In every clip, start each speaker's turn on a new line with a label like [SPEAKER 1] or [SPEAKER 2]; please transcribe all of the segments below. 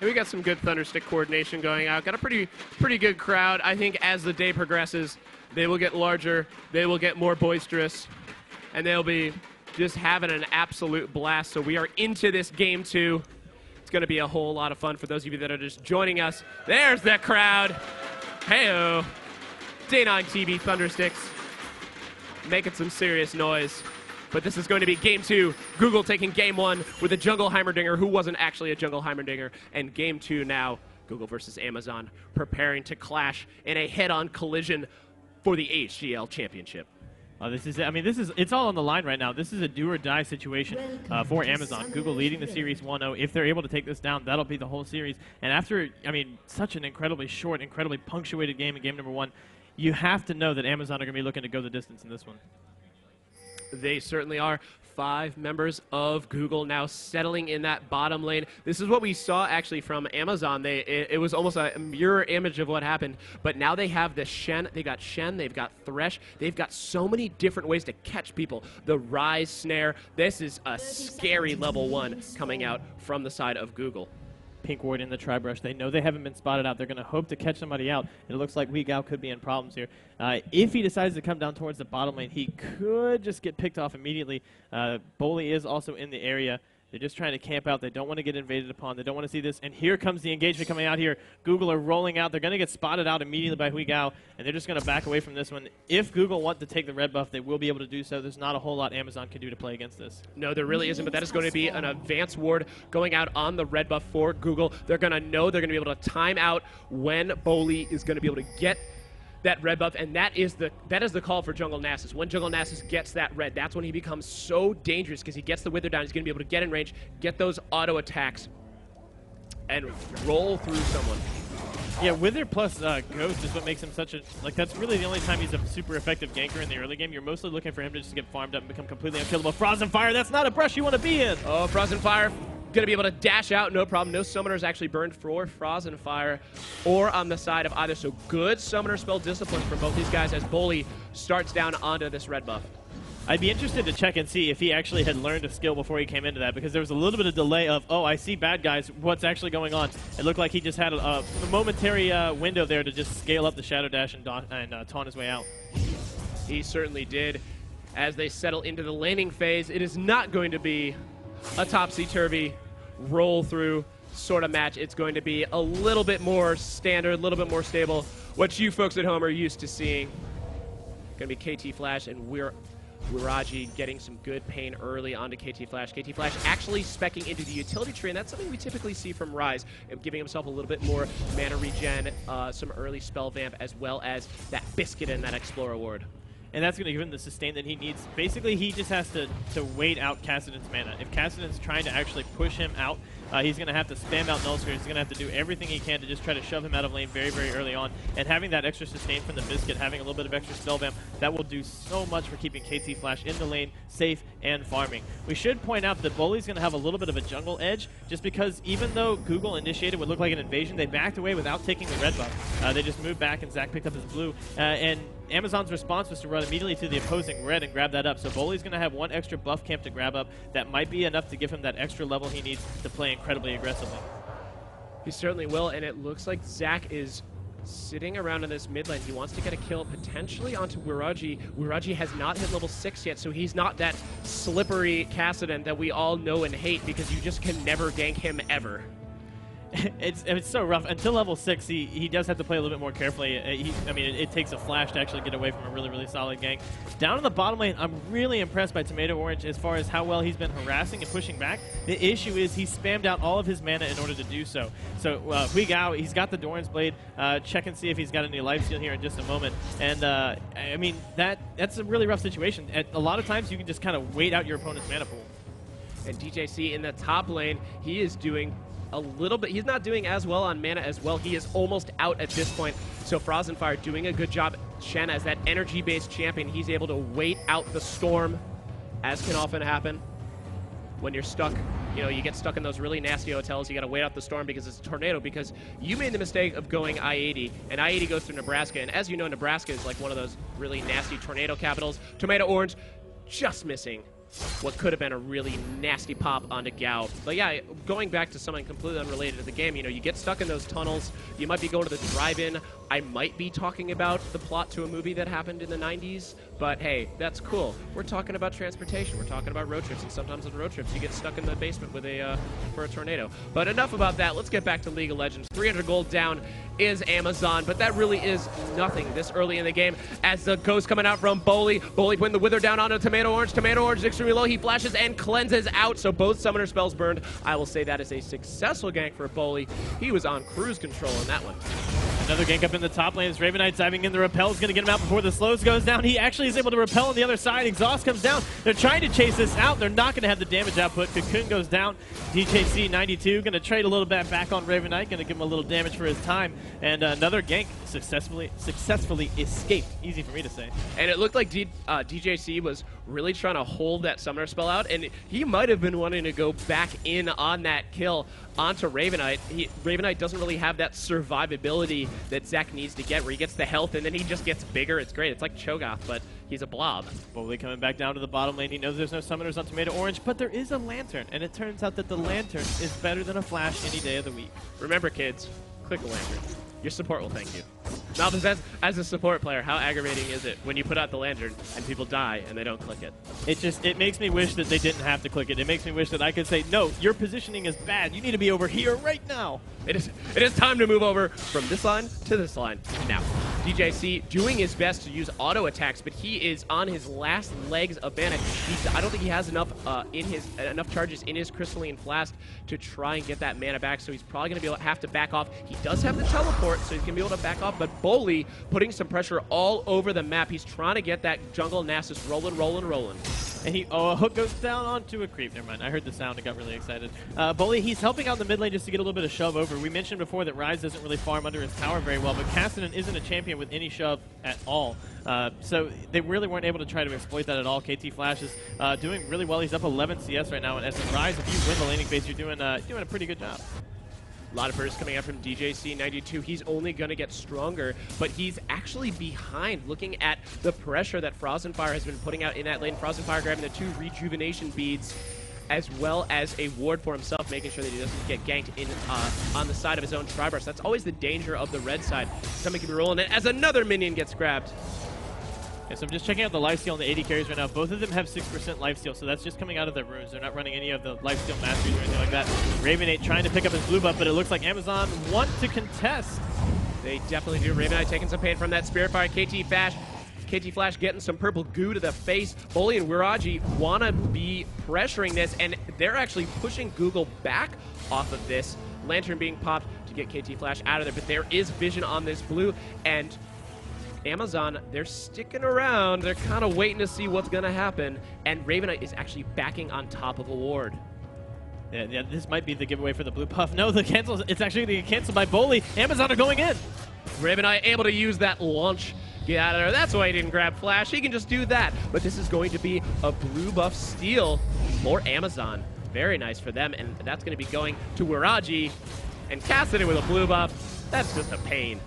[SPEAKER 1] And we got some good Thunderstick coordination going out. Got a pretty good crowd. I think as the day progresses, they will get larger, they will get more boisterous, and they'll be just having an absolute blast. So we are into this game 2. It's going to be a whole lot of fun for those of you that are just joining us. There's the crowd. Hey-o. Day 9 TV Thundersticks making some serious noise. But this is going to be game 2. Google taking game 1 with a Jungle Heimerdinger who wasn't actually a Jungle Heimerdinger. And game 2 now, Google versus Amazon, preparing to clash in a head-on collision for the AHGL championship.
[SPEAKER 2] It's all on the line right now. This is a do-or-die situation for Amazon. Google leading the series 1-0. If they're able to take this down, that'll be the whole series. And after, such an incredibly short, incredibly punctuated game in game number 1, you have to know that Amazon are going to be looking to go the distance in this one.
[SPEAKER 1] They certainly are. 5 members of Google now settling in that bottom lane. This is what we saw actually from Amazon. It was almost a mirror image of what happened. But now they have the Shen. They got Shen. They've got Thresh. They've got so many different ways to catch people. The Rise Snare. This is a scary level 1 coming out from the side of Google.
[SPEAKER 2] Pink Ward in the Tri-Brush. They know they haven't been spotted out. They're going to hope to catch somebody out. It looks like Weigao could be in problems here. If he decides to come down towards the bottom lane, he could just get picked off immediately. Boley is also in the area. They're just trying to camp out. They don't want to get invaded upon. They don't want to see this. And here comes the engagement coming out here. Google are rolling out. They're going to get spotted out immediately by Weigao, and they're just going to back away from this one. If Google want to take the red buff, they will be able to do so. There's not a whole lot Amazon can do to play against this.
[SPEAKER 1] No, there really isn't, but that is going to be an advance ward going out on the red buff for Google. They're going to know they're going to be able to time out when Boley is going to be able to get that red buff, and that is the call for Jungle Nasus. When Jungle Nasus gets that red, that's when he becomes so dangerous because he gets the Wither down. He's going to be able to get in range, get those auto attacks, and roll through someone.
[SPEAKER 2] Yeah, Wither plus Ghost is what makes him such a... that's really the only time he's a super effective ganker in the early game. You're mostly looking for him to just get farmed up and become completely unkillable. Frozen Fire, that's not a brush you want to be in!
[SPEAKER 1] Oh, Frozen Fire. Going to be able to dash out, no problem. No summoners actually burned for Frozen Fire or on the side of either. So good summoner spell discipline from both these guys as Boley starts down onto this red buff.
[SPEAKER 2] I'd be interested to check and see if he actually had learned a skill before he came into that, because there was a little bit of delay of, oh, I see bad guys, what's actually going on? It looked like he just had a momentary window there to just scale up the Shadow Dash and taunt his way out.
[SPEAKER 1] He certainly did. As they settle into the laning phase, it is not going to be a topsy-turvy roll-through sort of match. It's going to be a little bit more standard, a little bit more stable. What you folks at home are used to seeing. Going to be KT Flash and Wiraji getting some good pain early onto KT Flash. KT Flash actually speccing into the utility tree, and that's something we typically see from Rise, giving himself a little bit more mana regen, some early spell vamp, as well as that Biscuit and that Explorer ward.
[SPEAKER 2] And that's going to give him the sustain that he needs. Basically, he just has to wait out Kassadin's mana. If Kassadin's trying to actually push him out, he's going to have to spam out Null Sphere. He's going to have to do everything he can to just try to shove him out of lane very, very early on. And having that extra sustain from the Biscuit, having a little bit of extra spell vamp, that will do so much for keeping KT Flash in the lane, safe, and farming. We should point out that Boley's going to have a little bit of a jungle edge, just because even though Google initiated what looked like an invasion, they backed away without taking the red buff. They just moved back, and Zach picked up his blue. And Amazon's response was to run immediately to the opposing red and grab that up. So Boley's going to have one extra buff camp to grab up. That might be enough to give him that extra level he needs to play incredibly aggressively.
[SPEAKER 1] He certainly will, and it looks like Zach is sitting around in this mid lane. He wants to get a kill potentially onto Wiraji. Wiraji has not hit level 6 yet, so he's not that slippery Kassadin that we all know and hate, because you just can never gank him ever.
[SPEAKER 2] It's so rough. Until level 6, he does have to play a little bit more carefully. It takes a flash to actually get away from a really, really solid gank. Down in the bottom lane, I'm really impressed by Tomato Orange as far as how well he's been harassing and pushing back. The issue is he spammed out all of his mana in order to do so. So Weigao, he's got the Doran's Blade. Check and see if he's got any lifesteal here in just a moment. And that's a really rough situation. A lot of times you can just kind of wait out your opponent's mana pool.
[SPEAKER 1] And DJC in the top lane, he is doing a little bit. He's not doing as well on mana as well. He is almost out at this point. So Frozen Fire doing a good job. Shen, as that energy-based champion, he's able to wait out the storm, as can often happen when you're stuck. You know, you get stuck in those really nasty hotels. You got to wait out the storm because it's a tornado, because you made the mistake of going I-80, and I-80 goes through Nebraska. And as you know, Nebraska is like one of those really nasty tornado capitals. Tomato Orange just missing what could have been a really nasty pop onto Gao. But yeah, going back to something completely unrelated to the game, you know, you get stuck in those tunnels, you might be going to the drive-in, I might be talking about the plot to a movie that happened in the 90s, but hey, that's cool. We're talking about transportation, we're talking about road trips, and sometimes on road trips you get stuck in the basement with for a tornado. But enough about that, let's get back to League of Legends. 300 gold down is Amazon, but that really is nothing this early in the game as the ghost coming out from Boley. Boley putting the Wither down onto Tomato Orange. Tomato Orange is extremely low. He flashes and cleanses out, so both summoner spells burned. I will say that is a successful gank for Boley. He was on cruise control on that one.
[SPEAKER 2] Another gank up in the top lane. Raven Knight diving in. The repel is going to get him out before the slows goes down. He actually is able to repel on the other side. Exhaust comes down. They're trying to chase this out. They're not going to have the damage output. Cocoon goes down. DJC 92 going to trade a little bit back on Raven Knight. Going to give him a little damage for his time. And another gank successfully escaped. Easy for me to say. And
[SPEAKER 1] it looked like DJC was really trying to hold that summoner spell out, and he might have been wanting to go back in on that kill onto Raven Knight. Raven Knight doesn't really have that survivability that Zek needs to get, where he gets the health and then he just gets bigger. It's great. It's like Cho'Gath, but he's a blob.
[SPEAKER 2] Boley coming back down to the bottom lane. He knows there's no summoners on Tomato Orange, but there is a Lantern, and it turns out that the Lantern is better than a Flash any day of the week.
[SPEAKER 1] Remember, kids, click a Lantern. Your support will thank you. Malvin says, as a support player, how aggravating is it when you put out the Lantern and people die and they don't click it?
[SPEAKER 2] It makes me wish that they didn't have to click it. It makes me wish that I could say, no, your positioning is bad. You need to be over here right now.
[SPEAKER 1] It is time to move over from this line to this line. Now, DJC doing his best to use auto attacks, but he is on his last legs of mana. I don't think he has enough enough charges in his Crystalline Flask to try and get that mana back, so he's probably going to have to back off. He does have the teleport, so he's going to be able to back off, but Boley putting some pressure all over the map. He's trying to get that jungle Nasus rolling.
[SPEAKER 2] And a hook goes down onto a creep. Never mind. I heard the sound and got really excited. Boley, he's helping out in the mid lane just to get a little bit of shove over. We mentioned before that Ryze doesn't really farm under his tower very well, but Cassidy isn't a champion with any shove at all. So they really weren't able to try to exploit that at all. KT Flash is doing really well. He's up 11 CS right now, and as a Ryze, if you win the laning phase, you're doing a pretty good job.
[SPEAKER 1] A lot of bursts coming out from DJC 92. He's only going to get stronger, but he's actually behind. Looking at the pressure that Frozen Fire has been putting out in that lane, Frozen Fire grabbing the 2 rejuvenation beads, as well as a ward for himself, making sure that he doesn't get ganked in on the side of his own Triburst. That's always the danger of the red side. Somebody can be rolling it as another minion gets grabbed.
[SPEAKER 2] Yeah, so I'm just checking out the lifesteal and the 80 carries right now. Both of them have 6% lifesteal, so that's just coming out of their runes. They're not running any of the lifesteal masteries or anything like that. Raven Knight trying to pick up his blue buff, but it looks like Amazon want to contest.
[SPEAKER 1] They definitely do. Raven Knight taking some pain from that Spirit Fire. KT Flash getting some purple goo to the face. Boley and Wiraji want to be pressuring this, and they're actually pushing Google back off of this. Lantern being popped to get KT Flash out of there, but there is vision on this blue, and Amazon, they're sticking around. They're kind of waiting to see what's going to happen, and Raven Knight is actually backing on top of a ward.
[SPEAKER 2] Yeah, this might be the giveaway for the blue buff. No, it's actually going to get canceled by Boley. Amazon are going in.
[SPEAKER 1] Raven Knight able to use that launch. Get out of there. That's why he didn't grab Flash. He can just do that. But this is going to be a blue buff steal for Amazon. Very nice for them, and that's going to be going to Wiraji. And Cassidy with a blue buff. That's just a pain.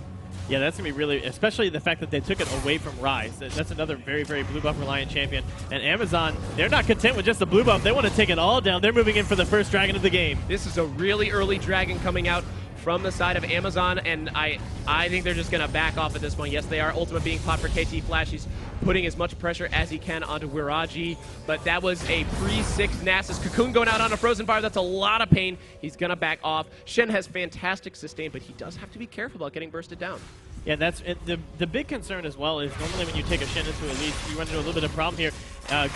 [SPEAKER 2] Yeah, that's going to be really, especially the fact that they took it away from Ryze. That's another very, very blue buff reliant champion. And Amazon, they're not content with just the blue buff. They want to take it all down. They're moving in for the first dragon of the game.
[SPEAKER 1] This is a really early dragon coming out from the side of Amazon, and I think they're just going to back off at this point. Yes, they are. Ultimate being popped for KT Flash. He's putting as much pressure as he can onto Wiraji, but that was a pre-6 Nasus. Cocoon going out on a Frozen Fire. That's a lot of pain. He's going to back off. Shen has fantastic sustain, but he does have to be careful about getting bursted down.
[SPEAKER 2] Yeah, that's it. The big concern as well is normally when you take a Shen into Elite, you run into a little bit of problem here.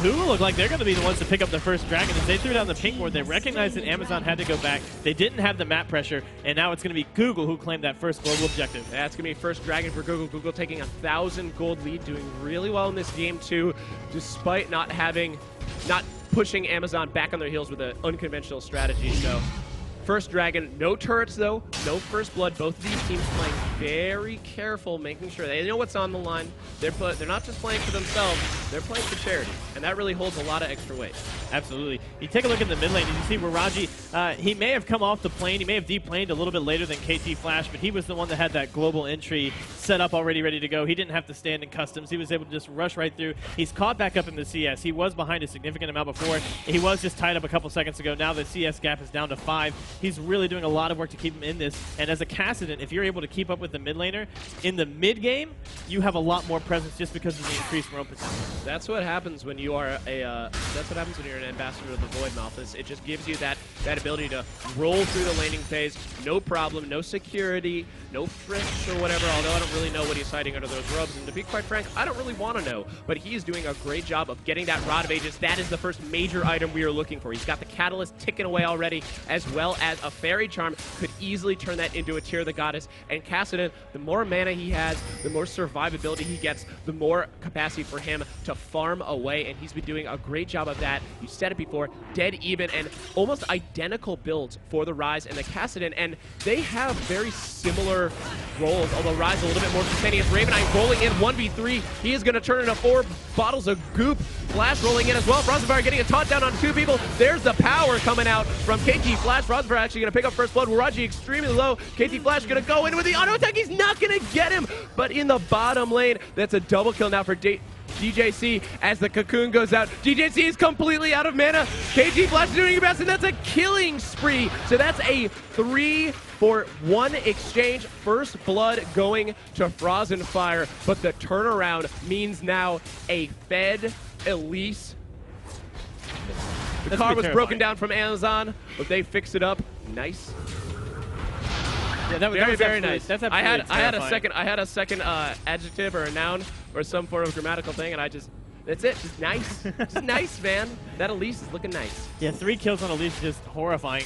[SPEAKER 2] Google look like they're going to be the ones to pick up the first dragon. As they threw down the pink ward, they recognized that Amazon had to go back. They didn't have the map pressure, and now it's going to be Google who claimed that first global objective.
[SPEAKER 1] That's going to be first dragon for Google. Google taking 1,000 gold lead, doing really well in this game too, despite not pushing Amazon back on their heels with an unconventional strategy. So First Dragon, no turrets though, no first blood. Both of these teams playing very careful, making sure they know what's on the line. They're not just playing for themselves, they're playing for charity. And that really holds a lot of extra weight.
[SPEAKER 2] Absolutely. You take a look at the mid lane, and you see Waraji, he may have come off the plane, he may have deplaned a little bit later than KT Flash, but he was the one that had that global entry set up already ready to go. He didn't have to stand in customs. He was able to just rush right through. He's caught back up in the CS. He was behind a significant amount before. He was just tied up a couple seconds ago. Now the CS gap is down to 5. He's really doing a lot of work to keep him in this. And as a Kassadin, if you're able to keep up with the mid laner, in the mid game, you have a lot more presence just because of the increased roam potential.
[SPEAKER 1] That's what happens when you are that's what happens when you're an ambassador of the Void, Malphus. It just gives you that ability to roll through the laning phase, no problem, no security, no frisk or whatever, although I don't really know what he's hiding under those robes. And to be quite frank, I don't really want to know. But he is doing a great job of getting that Rod of Ages. That is the first major item we are looking for. He's got the Catalyst ticking away already, as well as a Fairy Charm could easily turn that into a Tear of the Goddess. And Kassadin, the more mana he has, the more survivability he gets, the more capacity for him to farm away. And he's been doing a great job of that. You said it before, dead even and almost identical builds for the Ryze and the Kassadin. And they have very similar roles, although Ryze a little bit more spontaneous. Ravenite rolling in 1v3. He is going to turn into 4 bottles of goop. Flash rolling in as well. Frostfire getting a taunt down on 2 people. There's the power coming out from KT Flash. Frostfire actually going to pick up first blood. Waraji extremely low. KT Flash going to go in with the auto attack. He's not going to get him, but in the bottom lane, that's a double kill now for DJC as the cocoon goes out. DJC is completely out of mana. KT Flash is doing your best, and that's a killing spree. So that's a 3-for-1 exchange. First blood going to Frozen Fire, but the turnaround means now a fed Elise. The car was broken down from Amazon, but they fixed it up. Nice.
[SPEAKER 2] Yeah, that was
[SPEAKER 1] very nice.
[SPEAKER 2] That's
[SPEAKER 1] I had a second adjective or a noun or some form of grammatical thing, and that's it. Just nice. Just nice, man. That Elise is looking nice.
[SPEAKER 2] Yeah, 3 kills on Elise is just horrifying.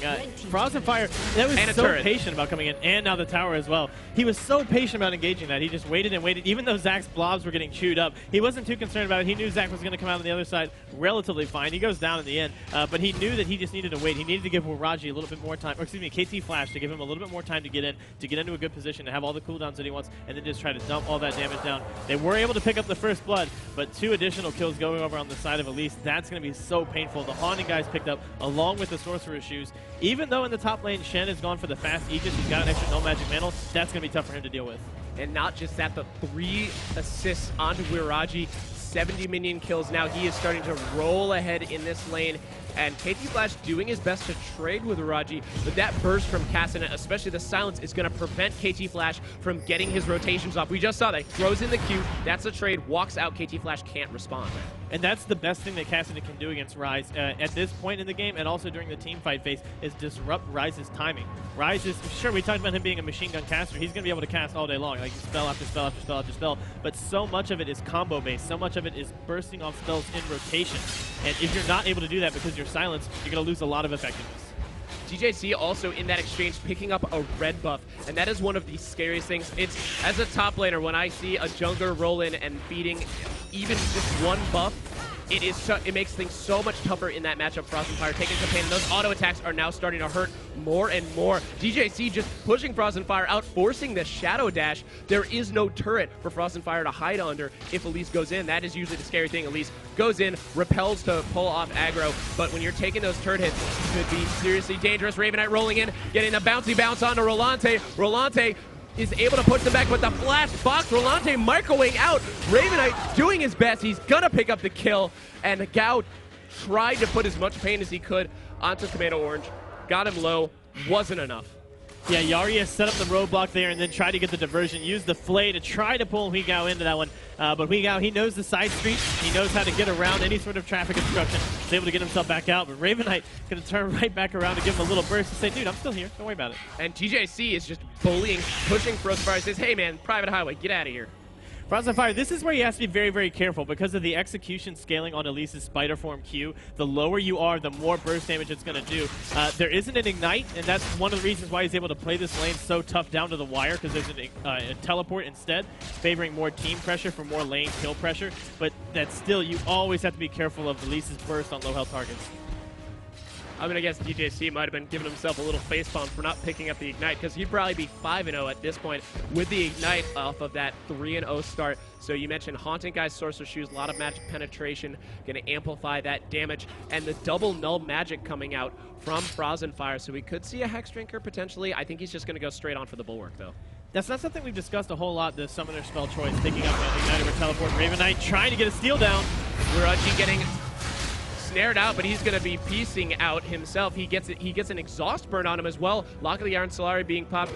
[SPEAKER 2] Frozen Fire, that was so patient about coming in, and now the tower as well. He was so patient about engaging that. He just waited and waited. Even though Zach's blobs were getting chewed up, he wasn't too concerned about it. He knew Zach was going to come out on the other side relatively fine. He goes down in the end, but he knew that he just needed to wait. He needed to give Waraji a little bit more time, or excuse me, KT Flash to give him a little bit more time to get into a good position, to have all the cooldowns that he wants, and then just try to dump all that damage down. They were able to pick up the first blood, but 2 additional kills going over on the side of Elise. That's going to be so painful. The Haunting guys picked up along with the Sorcerer's Shoes. Even though in the top lane Shen has gone for the fast Aegis, he's got an extra no magic mantle, that's going to be tough for him to deal with.
[SPEAKER 1] And not just that, the 3 assists onto Wiraji, 70 minion kills. Now he is starting to roll ahead in this lane, and KT Flash doing his best to trade with Wiraji, but that burst from Kassadin, especially the silence, is going to prevent KT Flash from getting his rotations off. We just saw that. Throws in the Q, that's a trade, walks out, KT Flash can't respond.
[SPEAKER 2] And that's the best thing that Kassadin can do against Ryze at this point in the game, and also during the team fight phase, is disrupt Ryze's timing. Ryze is, sure, we talked about him being a machine gun caster. He's going to be able to cast all day long, like spell after spell after spell after spell, but so much of it is combo based. So much of it is bursting off spells in rotation. And if you're not able to do that because you're silenced, you're going to lose a lot of effectiveness.
[SPEAKER 1] DJC also in that exchange picking up a red buff, and that is one of the scariest things. It's, as a top laner, when I see a jungler roll in and beating even just 1 buff, it makes things so much tougher in that matchup. Frozen Fire taking campaign, and those auto attacks are now starting to hurt more and more. DJC just pushing Frozen Fire out, forcing the Shadow Dash. There is no turret for Frozen Fire to hide under if Elise goes in. That is usually the scary thing. Elise goes in, repels to pull off aggro, but when you're taking those turret hits, it could be seriously dangerous. Ravenite rolling in, getting a bouncy bounce onto Rolante. Rolante is able to push them back with the flash box. Rolante microwaving out. Ravenite doing his best. He's gonna pick up the kill, and Gao tried to put as much pain as he could onto Tomato Orange. Got him low, wasn't enough.
[SPEAKER 2] Yeah, Yaria set up the roadblock there and then tried to get the diversion, used the Flay to try to pull Huigao into that one. But Huigao, he knows the side streets. He knows how to get around any sort of traffic obstruction. He's able to get himself back out, but Ravenite going to turn right back around to give him a little burst and say, dude, I'm still here. Don't worry about it.
[SPEAKER 1] And TJC is just bullying, pushing Frozen Fire. Says, hey, man, private highway, get out of here.
[SPEAKER 2] Frozen Fire, this is where you have to be very, very careful because of the execution scaling on Elise's Spider Form Q. The lower you are, the more burst damage it's going to do. There isn't an Ignite, and that's one of the reasons why he's able to play this lane so tough down to the wire, because there's a teleport instead, favoring more team pressure for more lane kill pressure. But that still, you always have to be careful of Elise's burst on low health targets.
[SPEAKER 1] I'm going to guess DJC might have been giving himself a little facepalm for not picking up the Ignite, because he'd probably be 5-0 at this point with the Ignite off of that 3-0 start. So you mentioned Haunting Guy's Sorcerer's Shoes, a lot of magic penetration, going to amplify that damage, and the double null magic coming out from Frozen Fire. So we could see a Hex Drinker potentially. I think he's just going to go straight on for the Bulwark, though.
[SPEAKER 2] That's not something we've discussed a whole lot, the Summoner spell choice, picking up an Ignite over Teleport. Raven Knight trying to get a steal down.
[SPEAKER 1] Wurachi getting snared out, but he's going to be piecing out himself. He gets an exhaust burn on him as well. Lock of the Iron Solari being popped,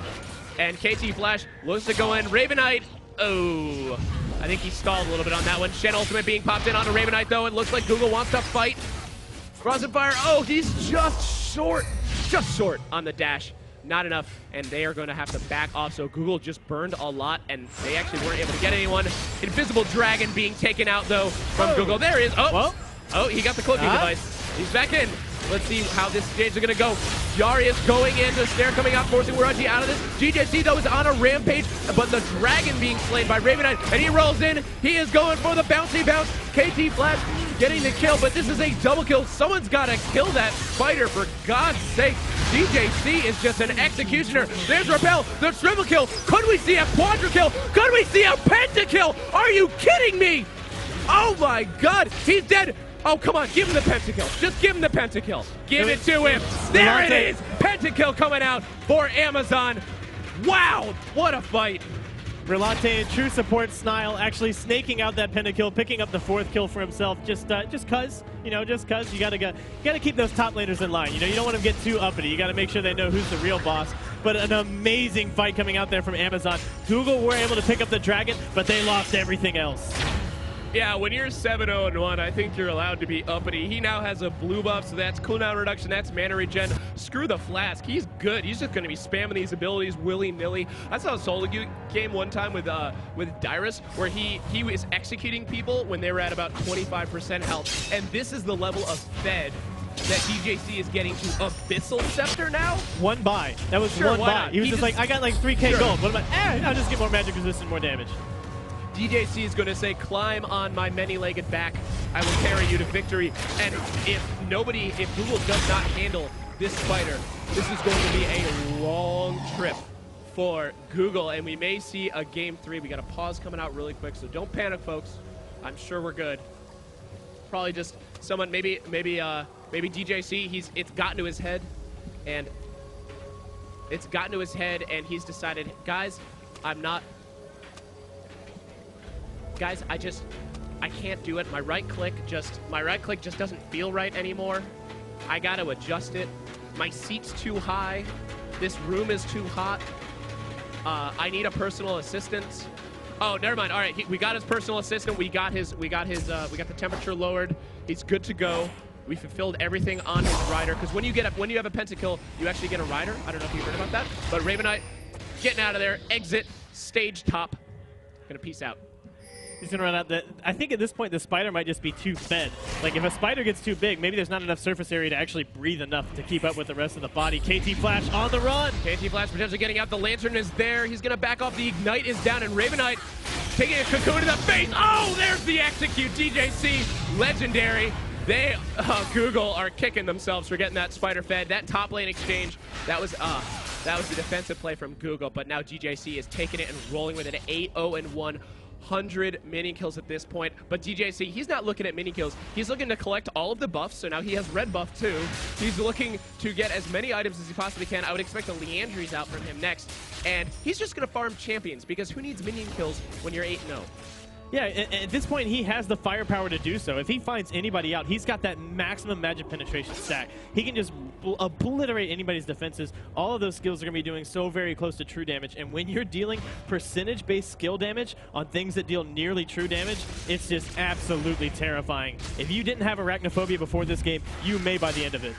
[SPEAKER 1] and KT Flash looks to go in. Raven Knight, oh, I think he stalled a little bit on that one. Shen Ultimate being popped in onto Raven Knight, though. It looks like Google wants to fight. Frozen Fire, oh, he's just short on the dash. Not enough, and they are going to have to back off. So Google just burned a lot, and they actually weren't able to get anyone. Invisible Dragon being taken out, though, from Google. There he is. Oh.
[SPEAKER 2] Well.
[SPEAKER 1] Oh, he got the cloaking device. He's back in. Let's see how this stage is going to go. Darius going in, the snare coming out, forcing Wurachi out of this. GJC, though, is on a rampage, but the Dragon being slain by Raven Knight, and he rolls in. He is going for the bouncy bounce. KT Flash getting the kill, but this is a double kill. Someone's got to kill that fighter, for God's sake. DJC is just an executioner. There's Repel, the triple kill. Could we see a quadra kill? Could we see a pentakill? Are you kidding me? Oh my God, he's dead. Oh, come on, give him the pentakill. Just give him the pentakill. Give it to him. There it is. Pentakill coming out for Amazon. Wow, what a fight.
[SPEAKER 2] Relante in true support style, actually snaking out that pentakill, picking up the 4th kill for himself, just cause, you gotta keep those top laners in line. You know, you don't want them to get too uppity. You gotta make sure they know who's the real boss. But an amazing fight coming out there from Amazon. Google were able to pick up the Dragon, but they lost everything else.
[SPEAKER 1] Yeah, when you're 7-0-1, I think you're allowed to be uppity. He now has a blue buff, so that's cooldown reduction, that's mana regen. Screw the Flask, he's good. He's just going to be spamming these abilities willy-nilly. I saw a solo game one time with Dyrus, where he was executing people when they were at about 25% health. And this is the level of fed that DJC is getting to Abyssal Scepter now?
[SPEAKER 2] One buy. That was one buy. He was just like, I got like 3K gold. What am I? I'll just get more magic resistance, more damage.
[SPEAKER 1] DJC is going to say, climb on my many-legged back. I will carry you to victory. And if Google does not handle this fighter, this is going to be a long trip for Google. And we may see a game 3. We got a pause coming out really quick, so don't panic, folks. I'm sure we're good. Probably just someone, maybe DJC, it's gotten to his head. And he's decided, guys, I can't do it. My right click just doesn't feel right anymore. I got to adjust it. My seat's too high. This room is too hot. I need a personal assistant. Oh, never mind. All right, we got his personal assistant. We got the temperature lowered. He's good to go. We fulfilled everything on his rider, because when you have a pentakill, you actually get a rider. I don't know if you've heard about that, but Raven Knight getting out of there. Exit stage top. Gonna peace out.
[SPEAKER 2] He's going to run out. I think at this point the spider might just be too fed. Like, if a spider gets too big, maybe there's not enough surface area to actually breathe enough to keep up with the rest of the body. KT Flash on the run.
[SPEAKER 1] KT Flash potentially getting out. The Lantern is there. He's going to back off. The Ignite is down, and Raven Knight taking a cocoon to the face. Oh, there's the execute. DJC, legendary. Google are kicking themselves for getting that spider fed. That top lane exchange, that was the defensive play from Google, but now DJC is taking it and rolling with it at 8-0-1. 100 minion kills at this point, but DJC, he's not looking at minion kills. He's looking to collect all of the buffs, so now he has red buff too. He's looking to get as many items as he possibly can. I would expect a Leandry's out from him next, and he's just going to farm champions, because who needs minion kills when you're 8-0?
[SPEAKER 2] Yeah, at this point, he has the firepower to do so. If he finds anybody out, he's got that maximum magic penetration stack. He can just obliterate anybody's defenses. All of those skills are going to be doing so very close to true damage. And when you're dealing percentage-based skill damage on things that deal nearly true damage, it's just absolutely terrifying. If you didn't have arachnophobia before this game, you may by the end of it.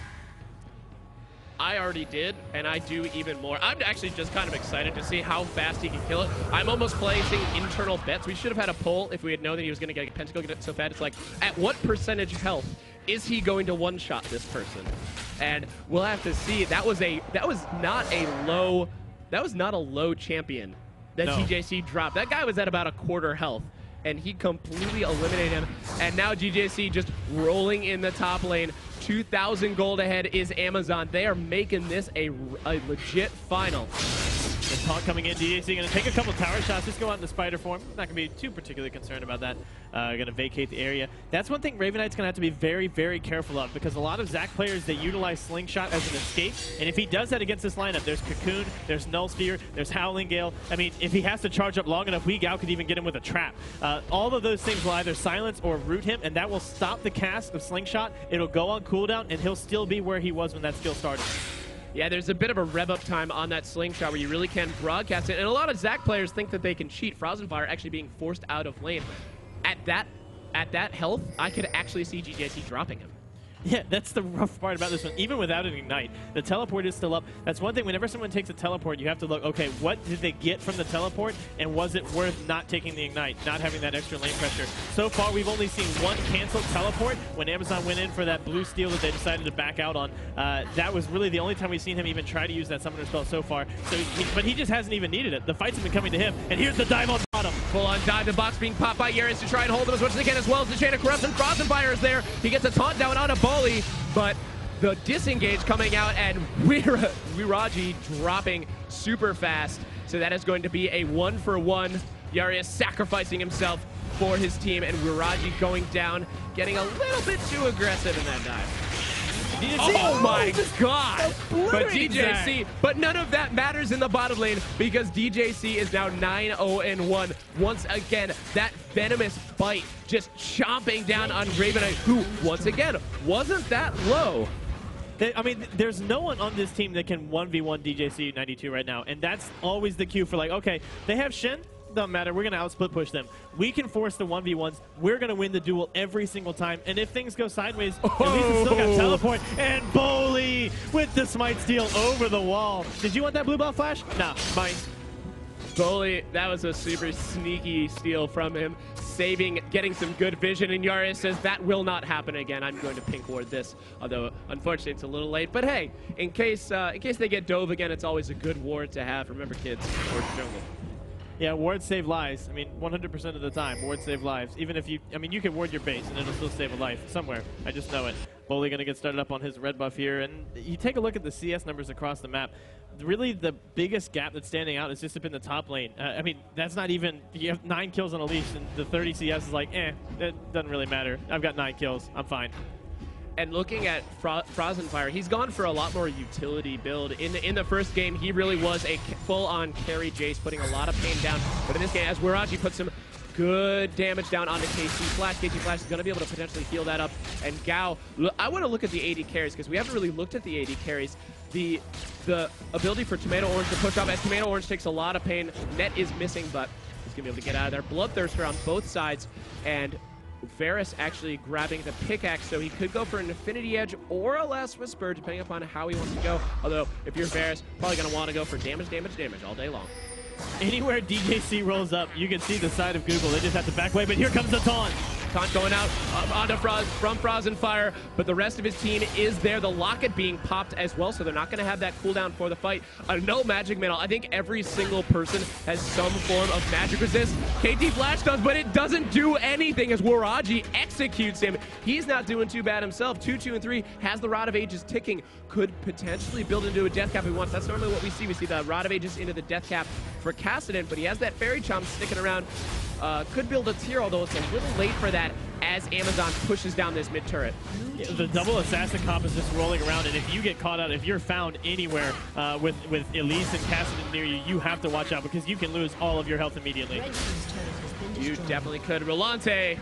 [SPEAKER 1] I already did, and I do even more. I'm actually just kind of excited to see how fast he can kill it. I'm almost placing internal bets. We should have had a poll if we had known that he was going to get a pentakill so fast. It's like, at what percentage health is he going to one-shot this person? And we'll have to see. That was not a low champion that TJC dropped. That guy was at about a quarter health, and he completely eliminated him. And now GJC just rolling in the top lane, 2,000 gold ahead is Amazon. They are making this a legit final.
[SPEAKER 2] The taunt coming in, DJC going to take a couple tower shots, just go out in the spider form. Not going to be too particularly concerned about that. Going to vacate the area. That's one thing Raven Knight's going to have to be very, very careful of, because a lot of Zac players, they utilize Slingshot as an escape, and if he does that against this lineup, there's Cocoon, there's Null Sphere, there's Howling Gale. I mean, if he has to charge up long enough, Weegao could even get him with a trap. All of those things will either silence or root him, and that will stop the cast of Slingshot. It'll go on cooldown, and he'll still be where he was when that skill started.
[SPEAKER 1] Yeah, there's a bit of a rev-up time on that Slingshot where you really can broadcast it. And a lot of Zac players think that they can cheat. Frozenfire actually being forced out of lane. At that health, I could actually see GJC dropping him.
[SPEAKER 2] Yeah, that's the rough part about this one. Even without an Ignite, the teleport is still up. That's one thing. Whenever someone takes a teleport, you have to look, okay, what did they get from the teleport, and was it worth not taking the Ignite, not having that extra lane pressure? So far, we've only seen one canceled teleport when Amazon went in for that blue steal that they decided to back out on. That was really the only time we've seen him even try to use that summoner spell so far. So, but he just hasn't even needed it. The fights have been coming to him, and here's the dive on bottom.
[SPEAKER 1] Full-on dive, the box being popped by Yaris to try and hold him as much as they can, as well as the Chain of Corruption. Frozenfire is there. He gets a taunt down on a Bully, but the disengage coming out, and Wiraji dropping super fast. So that is going to be a 1-for-1. Yarius sacrificing himself for his team, and Wiraji going down, getting a little bit too aggressive in that dive. Oh my god! But DJC, but none of that matters in the bottom lane, because DJC is now 9-0-1. Once again, that venomous bite just chomping down on Raven Knight, who, once again, wasn't that low.
[SPEAKER 2] I mean, there's no one on this team that can 1v1 DJC 92 right now, and that's always the cue for, like, okay, they have Shen, doesn't matter, we're going to outsplit push them. We can force the 1v1s, we're going to win the duel every single time, and if things go sideways, at least it's still got teleport, and Bully with the smite steal over the wall. Did you want that blue ball flash? Nah, mine.
[SPEAKER 1] Bully, that was a super sneaky steal from him, saving, getting some good vision, and Yarius says that will not happen again. I'm going to pink ward this, although unfortunately it's a little late. But hey, in case they get dove again, it's always a good ward to have. Remember, kids, ward jungle.
[SPEAKER 2] Yeah, wards save lives. I mean, 100% of the time, wards save lives. Even if you, I mean, you can ward your base and it'll still save a life somewhere. I just know it. Bully going to get started up on his red buff here, and you take a look at the CS numbers across the map. Really, the biggest gap that's standing out is just up in the top lane. I mean, that's not even, you have 9 kills on a leash, and the 30 CS is like, it doesn't really matter. I've got 9 kills. I'm fine.
[SPEAKER 1] And looking at Frozenfire, he's gone for a lot more utility build. In the first game, he really was a full-on carry Jace, putting a lot of pain down. But in this game, as Wiraji puts some good damage down onto KT Flash, KT Flash is going to be able to potentially heal that up. And Gao, I want to look at the AD carries, because we haven't really looked at the AD carries. The ability for Tomato Orange to push up, as Tomato Orange takes a lot of pain. Net is missing, but he's going to be able to get out of there. Bloodthirster on both sides, and Varus actually grabbing the pickaxe, so he could go for an Infinity Edge or a Last Whisper, depending upon how he wants to go. Although, if you're Varus, probably going to want to go for damage all day long.
[SPEAKER 2] Anywhere DJC rolls up, you can see the side of Google. They just have to back away, but here comes the taunt.
[SPEAKER 1] Taunt going out onto from Frozenfire, but the rest of his team is there. The Locket being popped as well, so they're not going to have that cooldown for the fight. No magic middle. I think every single person has some form of magic resist. KT Flash does, but it doesn't do anything as Wiraji executes him. He's not doing too bad himself. 2, 2, and 3 has the Rod of Ages ticking. Could potentially build into a death cap if he wants. That's normally what we see. We see the Rod of Ages into the death cap for Kassadin, but he has that Fairy Chomp sticking around. Could build a tier, although it's a little late for that as Amazon pushes down this mid turret.
[SPEAKER 2] Yeah, the double assassin comp is just rolling around, and if you get caught out, if you're found anywhere with Elise and Kassadin near you, you have to watch out, because you can lose all of your health immediately.
[SPEAKER 1] You definitely could. Rolante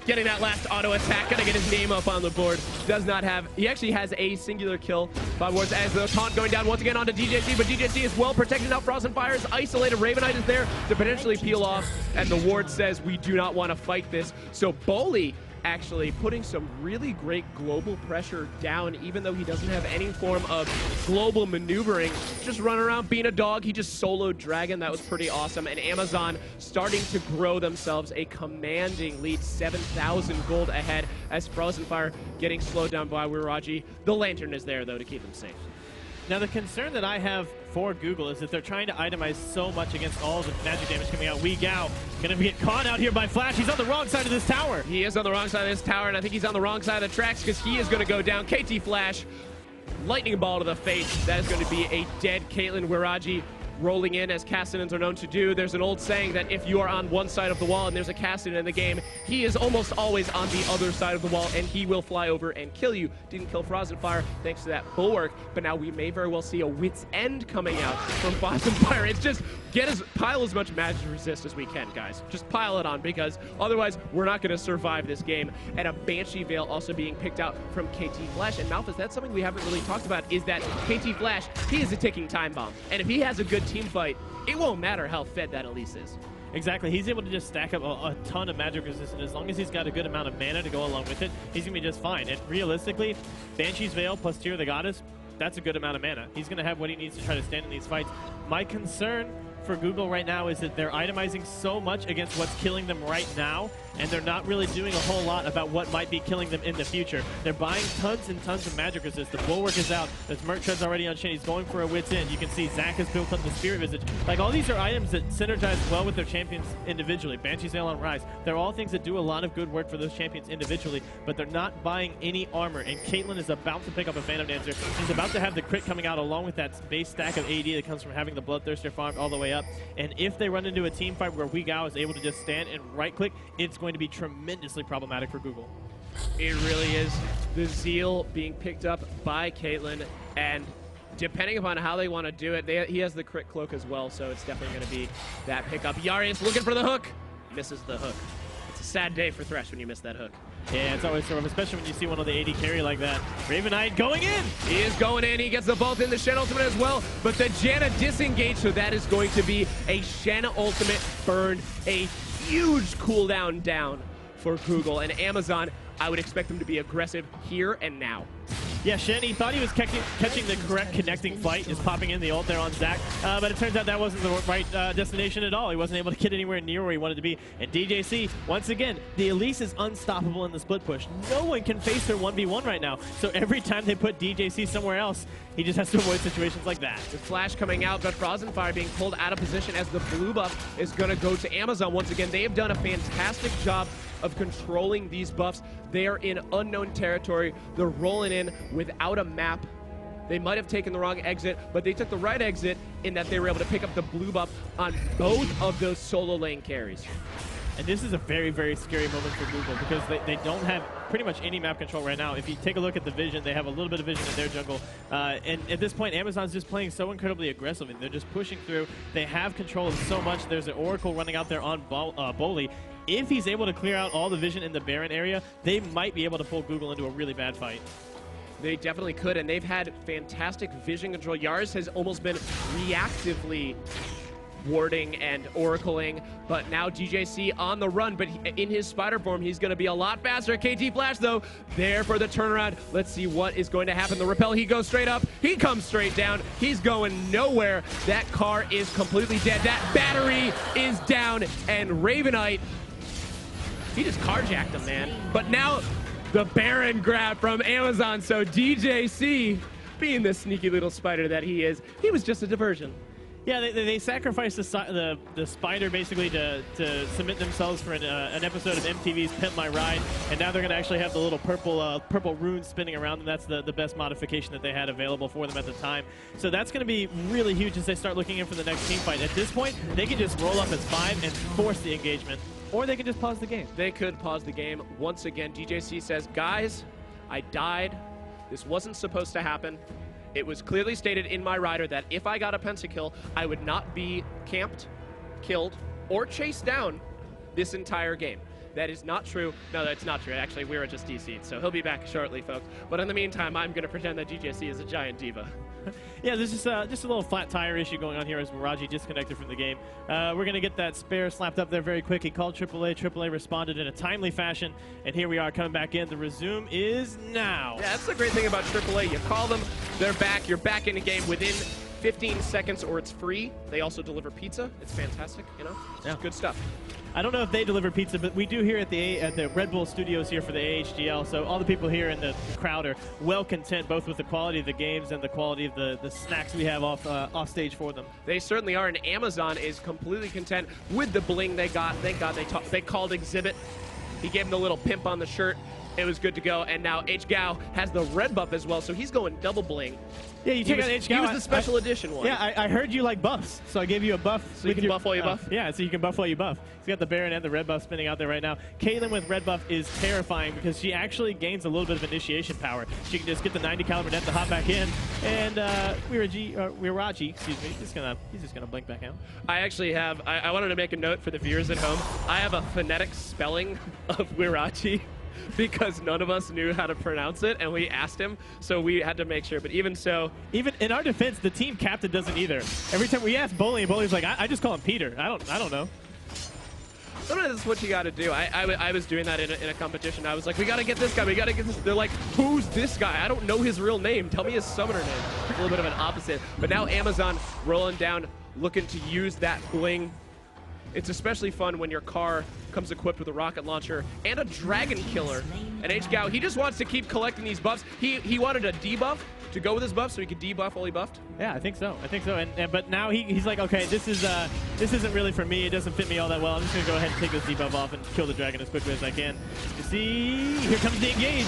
[SPEAKER 1] getting that last auto attack, gonna get his name up on the board. Does not have, he actually has a singular kill. 5 wards as the taunt going down once again onto DJC, but DJC is well protected now. Frozenfire is isolated. Raven Knight is there to potentially peel off, and the ward says we do not want to fight this. So Bully actually putting some really great global pressure down, even though he doesn't have any form of global maneuvering. Just run around being a dog. He just soloed Dragon. That was pretty awesome. And Amazon starting to grow themselves a commanding lead, 7,000 gold ahead as Frozenfire getting slowed down by Wiraji. The Lantern is there, though, to keep him safe.
[SPEAKER 2] Now, the concern that I have for Google is that they're trying to itemize so much against all the magic damage coming out. Wee Gao going to get caught out here by Flash. He's on the wrong side of this tower.
[SPEAKER 1] He is on the wrong side of this tower, and I think he's on the wrong side of the tracks because he is going to go down. KT Flash, lightning ball to the face. That is going to be a dead Caitlyn Wiraji rolling in, as Cassidans are known to do. There's an old saying that if you are on one side of the wall and there's a Cassidan in the game, he is almost always on the other side of the wall, and he will fly over and kill you. Didn't kill Frozenfire thanks to that bulwark, but now we may very well see a Wit's End coming out from Frozenfire. It's just pile as much magic resist as we can, guys. Just pile it on, because otherwise we're not going to survive this game. And a Banshee Veil also being picked out from KT Flash. And Malphus, that's something we haven't really talked about, is that KT Flash, he is a ticking time bomb. And if he has a good team fight, it won't matter how fed that Elise is.
[SPEAKER 2] Exactly. He's able to just stack up a ton of magic resistance. As long as he's got a good amount of mana to go along with it, he's going to be just fine. And realistically, Banshee's Veil plus Tear of the Goddess, that's a good amount of mana. He's going to have what he needs to try to stand in these fights. My concern for Google right now is that they're itemizing so much against what's killing them right now, and they're not really doing a whole lot about what might be killing them in the future. They're buying tons and tons of magic resist. The Bulwark is out. There's Merc Tread's already on chain. He's going for a Wit's End. You can see Zac has built up the Spirit Visage. Like, all these are items that synergize well with their champions individually. Banshee's Veil on Rise. They're all things that do a lot of good work for those champions individually, but they're not buying any armor, and Caitlyn is about to pick up a Phantom Dancer. She's about to have the crit coming out along with that base stack of AD that comes from having the Bloodthirster farmed all the way up. And if they run into a team fight where Wee Gao is able to just stand and right-click, it's going to be tremendously problematic for Google.
[SPEAKER 1] It really is. The Zeal being picked up by Caitlyn, and depending upon how they want to do it, he has the crit cloak as well, so it's definitely going to be that pickup. Yarius looking for the hook. Misses the hook. It's a sad day for Thresh when you miss that hook.
[SPEAKER 2] Yeah, it's always sort of, especially when you see one of the AD carry like that. Raven Knight going in!
[SPEAKER 1] He is going in. He gets the bolt in the Shen ultimate as well, but the Janna disengaged, so that is going to be a Shen ultimate burn, a huge cooldown down for Google. And Amazon, I would expect them to be aggressive here and now.
[SPEAKER 2] Yeah, Shen, he thought he was catching the correct connecting flight, just popping in the ult there on Zac, but it turns out that wasn't the right destination at all. He wasn't able to get anywhere near where he wanted to be. And DJC, once again, the Elise is unstoppable in the split push. No one can face her 1v1 right now, so every time they put DJC somewhere else, he just has to avoid situations like that.
[SPEAKER 1] The Flash coming out, but Frozenfire being pulled out of position as the blue buff is going to go to Amazon once again. They have done a fantastic job of controlling these buffs. They are in unknown territory. They're rolling in without a map. They might have taken the wrong exit, but they took the right exit in that they were able to pick up the blue buff on both of those solo lane carries.
[SPEAKER 2] And this is a very, very scary moment for Google, because they don't have pretty much any map control right now. If you take a look at the vision, they have a little bit of vision in their jungle. And at this point, Amazon's just playing so incredibly aggressive, and they're just pushing through. They have control of so much. There's an Oracle running out there on Bolly. If he's able to clear out all the vision in the Baron area, they might be able to pull Google into a really bad fight.
[SPEAKER 1] They definitely could, and they've had fantastic vision control. Yaris has almost been reactively warding and oracling, but now DJC on the run, but in his spider form, he's going to be a lot faster. KT Flash, though, there for the turnaround. Let's see what is going to happen. The rappel, he goes straight up. He comes straight down. He's going nowhere. That car is completely dead. That battery is down, and Ravenite, he just carjacked him, man. But now the Baron grab from Amazon, so DJC, being the sneaky little spider that he is, he was just a diversion.
[SPEAKER 2] Yeah, they sacrificed the spider basically to submit themselves for an episode of MTV's Pimp My Ride, and now they're going to actually have the little purple runes spinning around them. That's the best modification that they had available for them at the time. So that's going to be really huge as they start looking in for the next team fight. At this point, they can just roll up as 5 and force the engagement, or they can just pause the game.
[SPEAKER 1] They could pause the game. Once again, DJC says, guys, I died. This wasn't supposed to happen. It was clearly stated in my rider that if I got a pentakill, I would not be camped, killed, or chased down this entire game. That is not true. No, that's not true. Actually, we were just DC'd, so he'll be back shortly, folks. But in the meantime, I'm going to pretend that DJC is a giant diva.
[SPEAKER 2] Yeah, there's just a little flat tire issue going on here as Miraji disconnected from the game. We're going to get that spare slapped up there very quick. He called AAA. AAA responded in a timely fashion, and here we are coming back in. The resume is now.
[SPEAKER 1] Yeah, that's the great thing about AAA. You call them, they're back. You're back in the game within 15 seconds or it's free. They also deliver pizza. It's fantastic, you know? It's
[SPEAKER 2] Yeah.
[SPEAKER 1] good stuff.
[SPEAKER 2] I don't know if they deliver pizza, but we do here at the Red Bull Studios here for the AHGL. So all the people here in the crowd are well content, both with the quality of the games and the quality of the snacks we have off stage for them.
[SPEAKER 1] They certainly are, and Amazon is completely content with the bling they got. Thank God they called Exhibit. He gave him the little pimp on the shirt. It was good to go, and now AHGL has the red buff as well, so he's going double bling.
[SPEAKER 2] Yeah, you take out AHGL.
[SPEAKER 1] He was the special edition one.
[SPEAKER 2] Yeah, I heard you like buffs, so I gave you a buff.
[SPEAKER 1] So you can buff while you buff?
[SPEAKER 2] Yeah, so you can buff while you buff. He's got the Baron and the red buff spinning out there right now. Caitlyn with red buff is terrifying because she actually gains a little bit of initiation power. She can just get the 90 caliber net to hop back in, and Wiraji, excuse me, he's just gonna blink back out.
[SPEAKER 1] I actually have, I wanted to make a note for the viewers at home. I have a phonetic spelling of Wiraji, because none of us knew how to pronounce it, and we asked him, so we had to make sure. But even so,
[SPEAKER 2] even in our defense, the team captain doesn't either. Every time we ask Bully, and Bully's like, I just call him Peter. I don't know.
[SPEAKER 1] Sometimes that's what you got to do. I was doing that in a competition. I was like, we got to get this guy. We got to get this. They're like, who's this guy? I don't know his real name. Tell me his summoner name. A little bit of an opposite. But now Amazon rolling down, looking to use that bling. It's especially fun when your car comes equipped with a rocket launcher and a dragon killer. And AHGL, he just wants to keep collecting these buffs. He wanted a debuff to go with his buff so he could debuff while he buffed.
[SPEAKER 2] Yeah, I think so. But now he's like, okay, this isn't really for me. It doesn't fit me all that well. I'm just gonna go ahead and take this debuff off and kill the dragon as quickly as I can. You see, here comes the engage.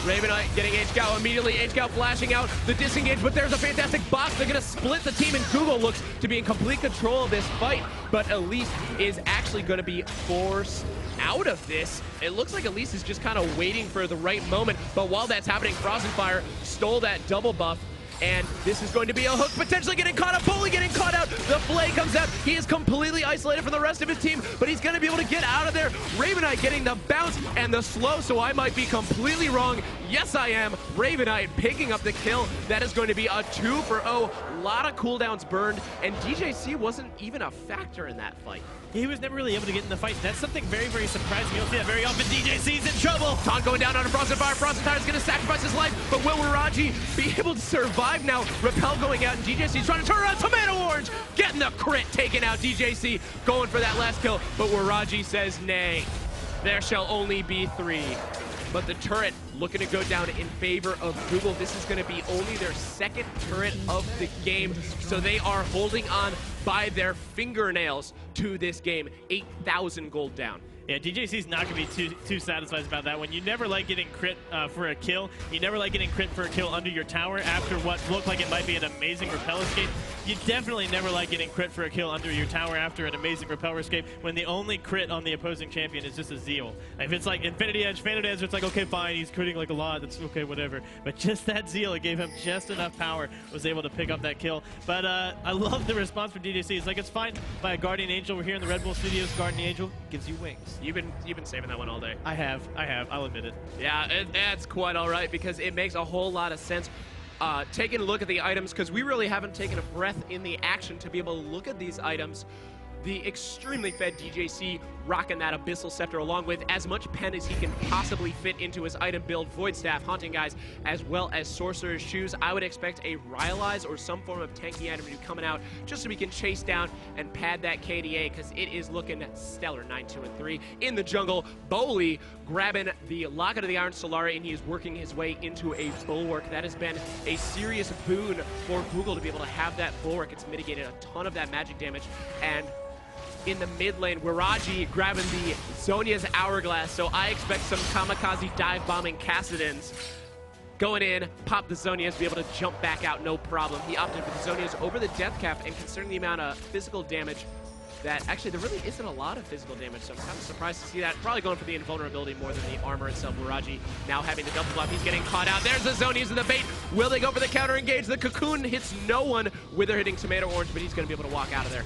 [SPEAKER 1] Ravenite getting AHGL immediately. AHGL flashing out the disengage, but there's a fantastic box. They're going to split the team, and Google looks to be in complete control of this fight. But Elise is actually going to be forced out of this. It looks like Elise is just kind of waiting for the right moment. But while that's happening, Frozen Fire stole that double buff. And this is going to be a hook, potentially getting caught up. Bully getting caught out. The flay comes out. He is completely isolated from the rest of his team, but he's going to be able to get out of there. Ravenite getting the bounce and the slow, so I might be completely wrong. Yes, I am. Ravenite picking up the kill. That is going to be a 2 for 0. A lot of cooldowns burned, and DJC wasn't even a factor in that fight.
[SPEAKER 2] He was never really able to get in the fight. That's something very, very surprising. You don't see that very often. DJC's in trouble.
[SPEAKER 1] Taunt going down on a Frozen Fire. Frozen Fire's going to sacrifice his life, but will Wiraji be able to survive now? Repel going out, and DJC's trying to turn around. Tomato Orange getting the crit, taking out DJC, going for that last kill, but Wiraji says nay. There shall only be 3. But the turret looking to go down in favor of Google. This is going to be only their second turret of the game, so they are holding on by their fingernails to this game. 8,000 gold down.
[SPEAKER 2] Yeah, DJC's not going to be too satisfied about that one. You never like getting crit for a kill. You never like getting crit for a kill under your tower after what looked like it might be an amazing repel escape. You definitely never like getting crit for a kill under your tower after an amazing repel escape when the only crit on the opposing champion is just a Zeal. If it's like Infinity Edge, Phantom Edge, it's like, okay, fine, he's critting like a lot, that's okay, whatever. But just that Zeal, it gave him just enough power, was able to pick up that kill. But I love the response from DJC. It's like, it's fine by a Guardian Angel. We're here in the Red Bull Studios. Guardian Angel gives you wings.
[SPEAKER 1] You've been saving that one all day.
[SPEAKER 2] I have. I'll admit it.
[SPEAKER 1] Yeah, that's quite all right because it makes a whole lot of sense. Taking a look at the items, because we really haven't taken a breath in the action to be able to look at these items. The extremely fed DJC rocking that Abyssal Scepter along with as much pen as he can possibly fit into his item build. Void Staff, Haunting Guys, as well as Sorcerer's Shoes. I would expect a Ryalize or some form of tanky item to be coming out just so we can chase down and pad that KDA because it is looking stellar. 9, 2, and 3 in the jungle. Bowley grabbing the Locket of the Iron Solari, and he is working his way into a Bulwark. That has been a serious boon for Google to be able to have that Bulwark. It's mitigated a ton of that magic damage. And in the mid lane, Wiraji grabbing the Zhonya's Hourglass, so I expect some kamikaze dive bombing Kassadins. Going in, pop the Zhonya's, be able to jump back out, no problem. He opted for the Zhonya's over the death cap, and considering the amount of physical damage, that actually there really isn't a lot of physical damage, so I'm kind of surprised to see that. Probably going for the invulnerability more than the armor itself. Wiraji now having the double buff. He's getting caught out. There's the zone using the bait. Will they go for the counter engage? The cocoon hits no one. Wither hitting Tomato Orange, but he's going to be able to walk out of there.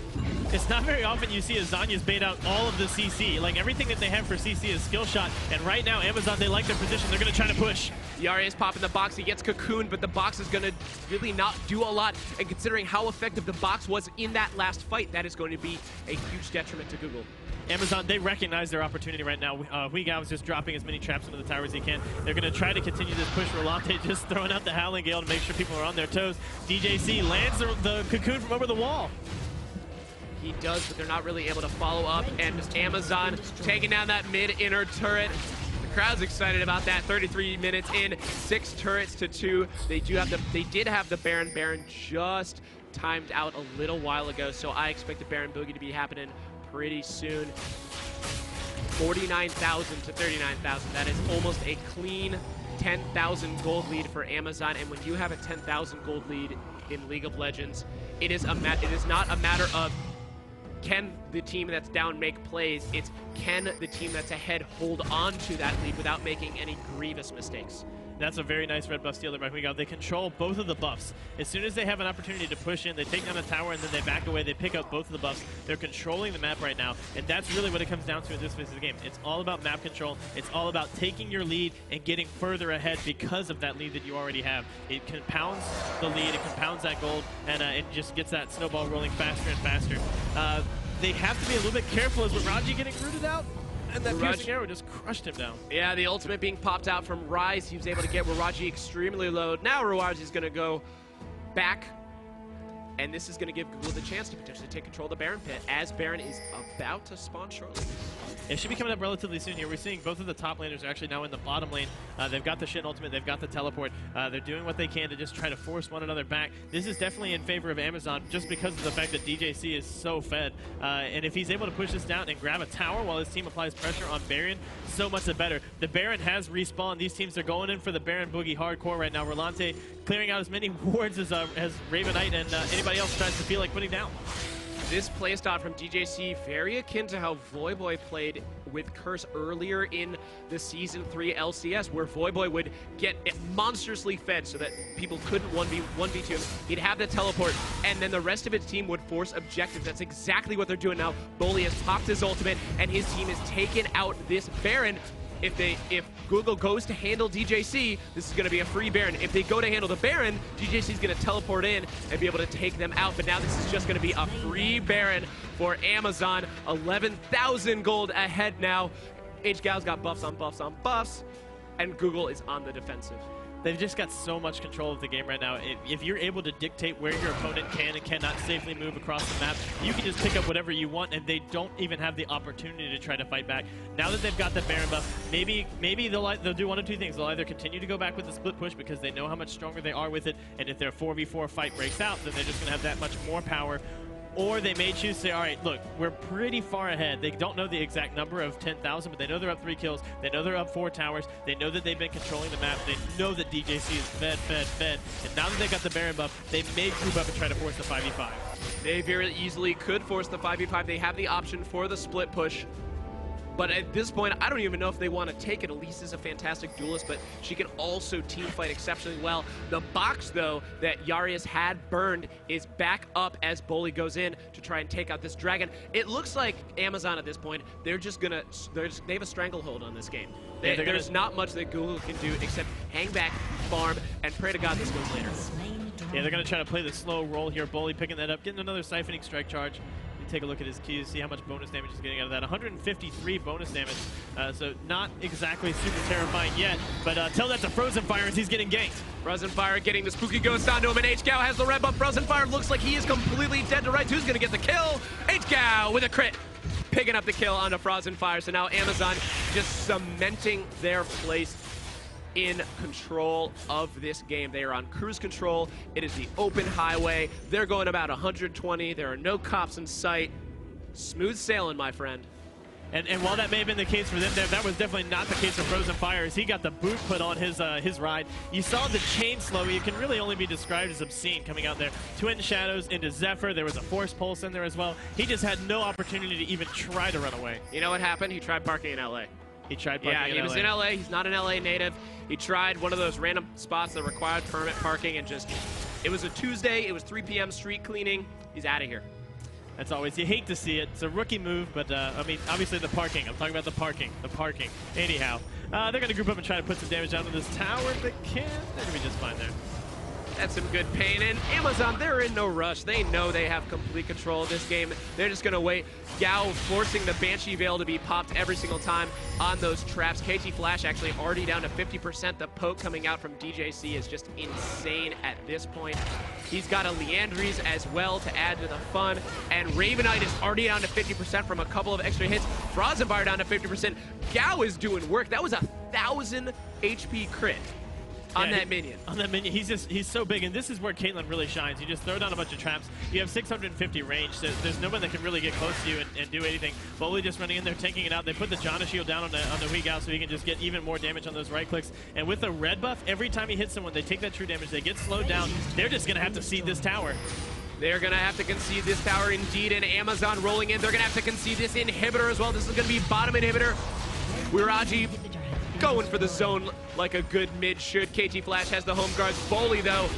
[SPEAKER 2] It's not very often you see a Zhonya's bait out all of the CC. Like, everything that they have for CC is skill shot, and right now, Amazon, they like their position. They're going to try to push.
[SPEAKER 1] Yari is popping the box. He gets cocooned, but the box is going to really not do a lot. And considering how effective the box was in that last fight, that is going to be a huge detriment to Google.
[SPEAKER 2] Amazon, they recognize their opportunity right now. Huigao is just dropping as many traps into the tower as he can. They're going to try to continue this push. Rolante just throwing out the Howling Gale to make sure people are on their toes. DJC lands the cocoon from over the wall.
[SPEAKER 1] He does, but they're not really able to follow up, and Amazon taking down that mid-inner turret. The crowd's excited about that. 33 minutes in, 6 turrets to 2. They did have the Baron. Baron just timed out a little while ago, so I expect the Baron Boogie to be happening pretty soon. 49,000 to 39,000. That is almost a clean 10,000 gold lead for Amazon, and when you have a 10,000 gold lead in League of Legends, it is not a matter of can the team that's down make plays, it's can the team that's ahead hold on to that lead without making any grievous mistakes.
[SPEAKER 2] That's a very nice red buff steal there by Huigao. They control both of the buffs. As soon as they have an opportunity to push in, they take down the tower and then they back away. They pick up both of the buffs. They're controlling the map right now, and that's really what it comes down to in this phase of the game. It's all about map control. It's all about taking your lead and getting further ahead because of that lead that you already have. It compounds the lead, it compounds that gold, and it just gets that snowball rolling faster and faster. They have to be a little bit careful as Raji getting rooted out. And that piercing arrow just crushed him down. Yeah, the ultimate being popped out from Rise. He was able to get Waraji extremely low. Now Waraji's going to go back. And this is going to give Google the chance to potentially take control of the Baron pit as Baron is about to spawn shortly. It should be coming up relatively soon here. We're seeing both of the top laners are actually now in the bottom lane. They've got the Shin ultimate, they've got the teleport. They're doing what they can to just try to force one another back. This is definitely in favor of Amazon just because of the fact that DJC is so fed. And if he's able to push this down and grab a tower while his team applies pressure on Baron, so much the better. The Baron has respawned. These teams are going in for the Baron Boogie hardcore right now. Rolante clearing out as many wards as Ravenite and anybody else tries to feel like putting down. This playstyle from DJC, very akin to how Voyboy played with Curse earlier in the Season 3 LCS, where Voyboy would get monstrously fed so that people couldn't 1v2 him. He'd have the teleport, and then the rest of his team would force objectives. That's exactly what they're doing now. Bully has popped his ultimate, and his team has taken out this Baron. If Google goes to handle DJC, this is going to be a free Baron. If they go to handle the Baron, DJC is going to teleport in and be able to take them out. But now this is just going to be a free Baron for Amazon. 11,000 gold ahead now. AHGL's got buffs on buffs on buffs, and Google is on the defensive. They've just got so much control of the game right now. If you're able to dictate where your opponent can and cannot safely move across the map, you can just pick up whatever you want, and they don't even have the opportunity to try to fight back. Now that they've got the Baron buff, maybe they'll do one of two things. They'll either continue to go back with the split push because they know how much stronger they are with it, and if their 4v4 fight breaks out, then they're just going to have that much more power. Or they may choose to say, all right, look, we're pretty far ahead. They don't know the exact number of 10,000, but they know they're up 3 kills. They know they're up 4 towers. They know that they've been controlling the map. They know that DJC is fed. And now that they got the Baron buff, they may group up and try to force the 5v5. They very easily could force the 5v5. They have the option for the split push. But at this point, I don't even know if they want to take it. Elise is a fantastic duelist, but she can also team fight exceptionally well. The box, though, that Yarius had burned is back up as Bully goes in to try and take out this dragon. It looks like Amazon at this point, they have a stranglehold on this game. There's not much that Google can do except hang back, farm, and pray to God this goes later. Yeah, they're going to try to play the slow roll here. Bully picking that up, getting another siphoning strike charge. Take a look at his Qs, see how much bonus damage he's getting out of that. 153 bonus damage, so not exactly super terrifying yet, but tell that to Frozen Fire as he's getting ganked. Frozen Fire getting the spooky ghost onto him, and AHGL has the red buff. Frozen Fire looks like he is completely dead to rights. Who's going to get the kill? AHGL with a crit, picking up the kill onto Frozen Fire. So now Amazon just cementing their place in control of this game. They are on cruise control. It is the open highway. They're going about 120. There are no cops in sight. Smooth sailing, my friend. And while that may have been the case for them, that was definitely not the case for Frozen Fire, as he got the boot put on his ride. You saw the chain slow. It can really only be described as obscene coming out there. Twin Shadows into Zephyr. There was a Force Pulse in there as well. He just had no opportunity to even try to run away. You know what happened? He tried parking in LA. He tried parking in LA. Yeah, he was in LA. He's not an LA native. He tried one of those random spots that required permit parking and just, it was a Tuesday. It was 3 p.m. street cleaning. He's out of here. That's always, you hate to see it. It's a rookie move, but I mean, obviously the parking. I'm talking about the parking. Anyhow, they're going to group up and try to put some damage down on this tower if they can. They're going to be just fine there.
[SPEAKER 1] That's some good pain. And Amazon, they're in no rush. They know they have complete control of this game. They're just going to wait. Gao forcing the Banshee Veil to be popped every single time on those traps. KT Flash actually already down to 50%. The poke coming out from DJC is just insane at this point. He's got a Leandries as well to add to the fun. And Ravenite is already down to 50% from a couple of extra hits. Frozenfire down to 50%. Gao is doing work. That was a 1,000 HP crit. On that minion. On that minion.
[SPEAKER 2] He's so big, and this is where Caitlyn really shines. You just throw down a bunch of traps. You have 650 range, so there's no one that can really get close to you and do anything. Bully just running in there, taking it out. They put the Janna shield down on the Huigao so he can just get even more damage on those right clicks. And with the red buff, every time he hits someone, they take that true damage. They get slowed down. They're just going to have to cede this tower.
[SPEAKER 1] They're going to have to concede this tower indeed, and Amazon rolling in. They're going to have to concede this inhibitor as well. This is going to be bottom inhibitor. Wiraji going for the zone like a good mid should. KT Flash has the home guards. Foley, though,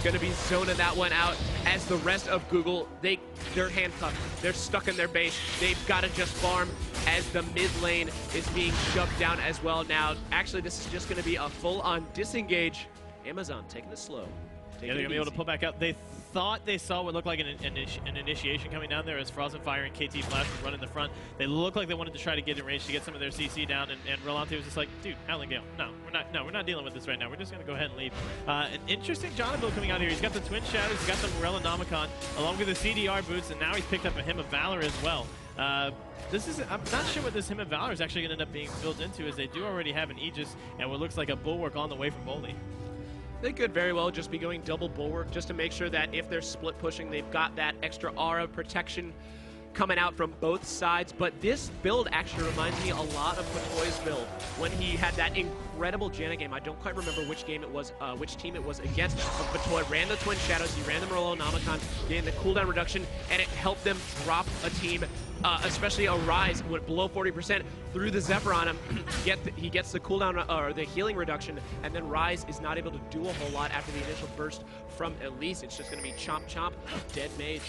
[SPEAKER 1] going to be zoning that one out as the rest of Google, they're handcuffed. They're stuck in their base. They've got to just farm as the mid lane is being shoved down as well now. Actually, this is just going to be a full-on disengage. Amazon taking it slow.
[SPEAKER 2] Yeah, they're going to be able to pull back out. They thought they saw what looked like an initiation coming down there as Frozenfire and KT Flash was running the front. They looked like they wanted to try to get in range to get some of their CC down, and Rolante was just like, dude, AHGL, we're not dealing with this right now. We're just going to go ahead and leave. An interesting Janna build coming out here. He's got the Twin Shadows, he's got the Morella Nomicon, along with the CDR boots, and now he's picked up a Hymn of Valor as well. I'm not sure what this Hymn of Valor is actually going to end up being built into, as they do already have an Aegis and what looks like a Bulwark on the way from Boldy.
[SPEAKER 1] They could very well just be going double Bulwark just to make sure that if they're split pushing, they've got that extra aura protection coming out from both sides. But this build actually reminds me a lot of Patoy's build when he had that incredible Janna game. I don't quite remember which game it was, which team it was against. But Patoy ran the Twin Shadows, he ran the Morello Nomicon, getting the cooldown reduction, and it helped them drop a team, especially a Rise went below 40% through the Zephyr on him. He gets the cooldown or the healing reduction, and then Rise is not able to do a whole lot after the initial burst from Elise. It's just going to be chomp chomp, dead mage.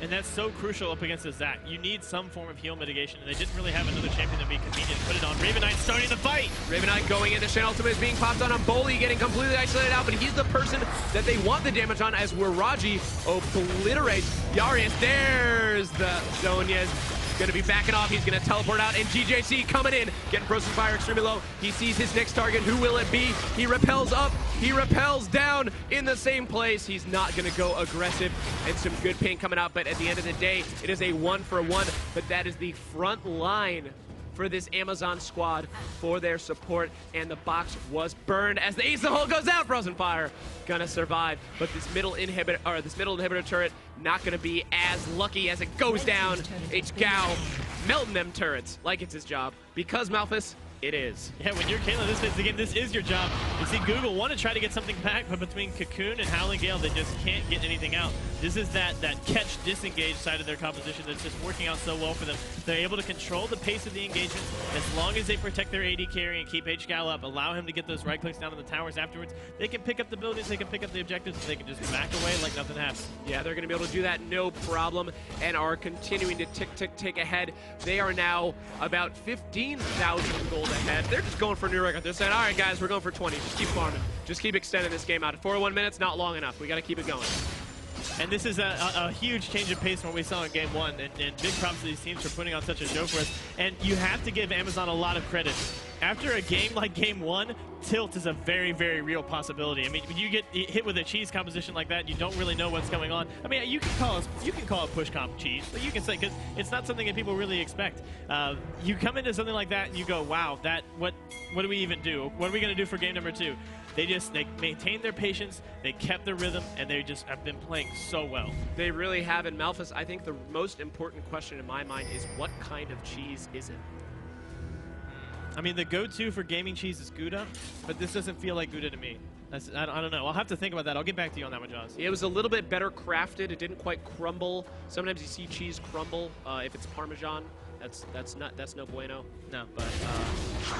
[SPEAKER 2] And that's so crucial up against a Zac. You need some form of heal mitigation, and they didn't really have another champion to be convenient. Put it on Ravenite, starting the fight!
[SPEAKER 1] Ravenite going in, the Shen ultimate is being popped on Bolly, getting completely isolated out, but he's the person that they want the damage on as Wiraji obliterates Yarius. There's the Zhonya's going to be backing off. He's going to teleport out, and GJC coming in, getting Frozenfire extremely low. He sees his next target. Who will it be? He repels up. He repels down in the same place. He's not going to go aggressive, and some good pain coming out, but at the end of the day, it is a 1-for-1, but that is the front line for this Amazon squad for their support, and the box was burned as the Ace of the Hole goes out. Frozenfire gonna survive, but this middle inhibitor turret not gonna be as lucky as it goes down. AHGL melting them turrets like it's his job, because Malphus, it is.
[SPEAKER 2] Yeah, when you're Caitlyn, this is the game. This is your job. You see, Google want to try to get something back, but between Cocoon and Howling Gale, they just can't get anything out. This is that catch disengage side of their composition that's just working out so well for them. They're able to control the pace of the engagement as long as they protect their AD carry and keep AHGL up, allow him to get those right clicks down on the towers afterwards. They can pick up the buildings, they can pick up the objectives, and they can just back away like nothing happened.
[SPEAKER 1] Yeah, they're going to be able to do that no problem, and are continuing to tick ahead. They are now about 15,000 gold ahead. They're just going for a new record. They're saying, all right, guys, we're going for 20. Just keep farming. Just keep extending this game out. 401 minutes, not long enough. We got to keep it going.
[SPEAKER 2] And this is a huge change of pace from what we saw in Game 1, and big props to these teams for putting on such a show for us. And you have to give Amazon a lot of credit. After a game like Game 1, tilt is a very, very real possibility. I mean, when you get hit with a cheese composition like that, you don't really know what's going on. I mean, you can call it push comp cheese, but you can say, because it's not something that people really expect. You come into something like that and you go, wow, what do we even do? What are we going to do for game number 2? They maintained their patience, they kept their rhythm, and they just have been playing so well.
[SPEAKER 1] They really have. And Malphus, I think the most important question in my mind is, what kind of cheese is it?
[SPEAKER 2] I mean, the go-to for gaming cheese is Gouda, but this doesn't feel like Gouda to me. I don't know. I'll have to think about that. I'll get back to you on that one, Jaws.
[SPEAKER 1] It was a little bit better crafted. It didn't quite crumble. Sometimes you see cheese crumble if it's Parmesan. That's no bueno.
[SPEAKER 2] No, but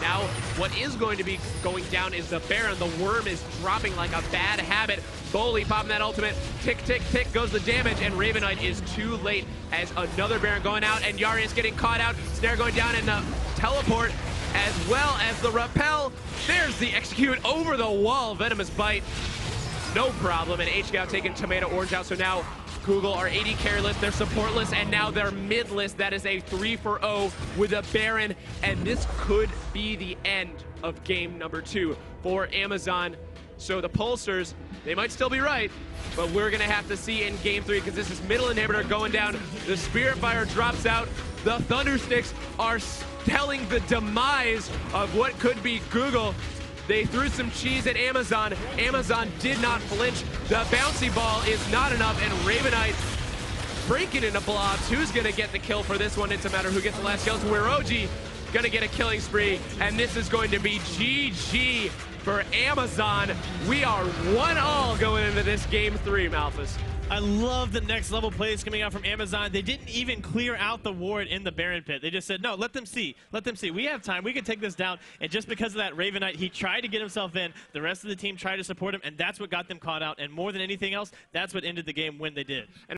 [SPEAKER 1] now what is going to be going down is the Baron. The worm is dropping like a bad habit. Bolly popping that ultimate. Tick, tick, tick goes the damage, and Ravenite is too late as another Baron going out, and Yarius getting caught out. Snare going down, and the teleport as well as the repel. There's the execute over the wall. Venomous Bite. no problem. And AHGL taking Tomato Orange out, so now Google are AD careless, they're supportless, and now they're midless. That is a 3-for-0 with a Baron, and this could be the end of game number 2 for Amazon. So the Pulsars, they might still be right, but we're gonna have to see in game 3, because this is middle inhibitor going down. The Spirit Fire drops out. The Thundersticks are telling the demise of what could be Google. They threw some cheese at Amazon. Amazon did not flinch. The bouncy ball is not enough, and Ravenite breaking into blobs. Who's gonna get the kill for this one? It's a matter who gets the last kill. It's Wiroji gonna get a killing spree, and this is going to be GG for Amazon. We are 1-all going into this game 3, Malphus.
[SPEAKER 2] I love the next level plays coming out from Amazon. They didn't even clear out the ward in the Baron pit. They just said, no, let them see. Let them see. We have time. We can take this down. And just because of that Ravenite, he tried to get himself in. The rest of the team tried to support him, and that's what got them caught out. And more than anything else, that's what ended the game when they did.